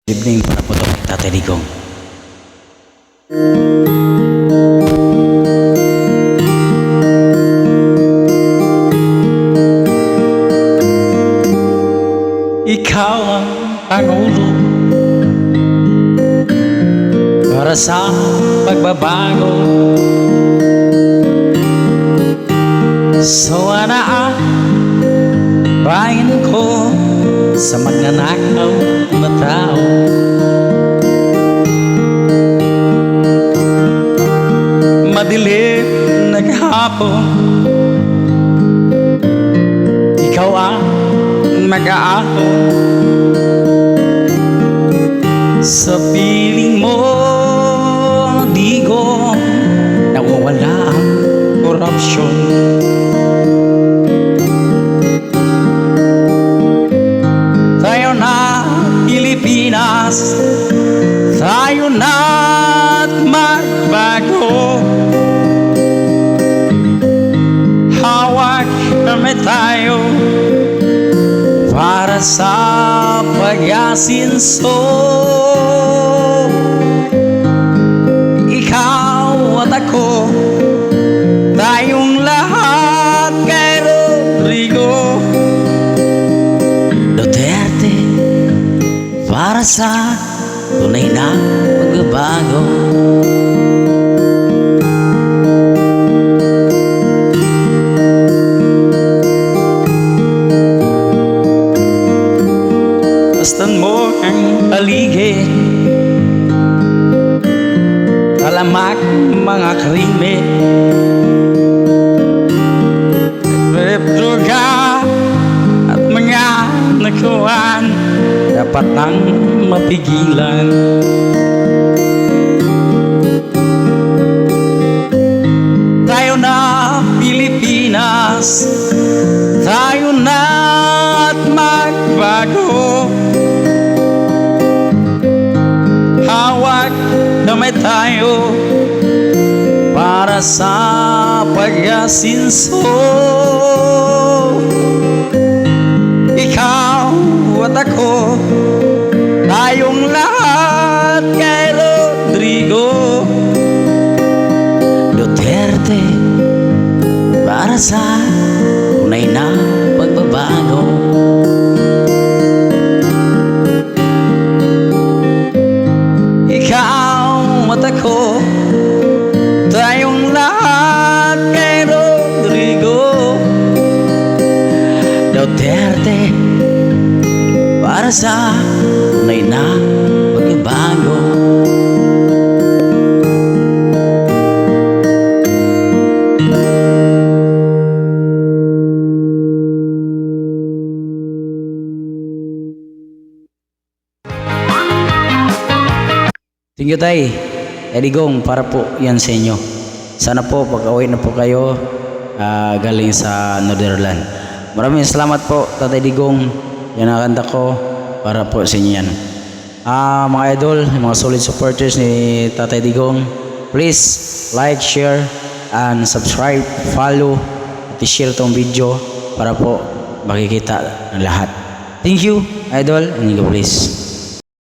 Good evening para po ito, Tatay Digong. Ikaw ang Pangulo para sa pagbabago. Sana bayan ko sa magnanakaw na tao. Madilim naghapon, ikaw ang mag-aahon. Sa piling mo, Digong, nawawala ang korupsyon. Tayo na Pilipinas, tayo na't magbago. Hawak kami tayo para sa pag-asinso. Ikaw at ako, tayong lahat kay Rodrigo Duterte, para sa tunay na pagbabago. Bastan mo ang paligid, talamak mga krime, droga at mga nakuhan, dapat nang mapigilan. Tayo na Pilipinas, tayo na't magbago. Hawak damay tayo para sa pag-asinso. Ikaw at ako, tayong lahat kay Rodrigo Duterte, para sa tunay na pagbabago. Ikaw at ako, tayong lahat kay Rodrigo Duterte, para sa tunay na pagbabago. Thank you, Tay. Tay Digong, para po yan sa inyo. Sana po pag-away na po kayo galing sa Netherlands. Maraming salamat po, Tatay Digong. Yan ang kanta ko para po sa inyo yan. Mga idol, mga solid supporters ni Tatay Digong, please like, share, and subscribe, follow, at i-share tong video para po makikita ng lahat. Thank you, idol, and God bless.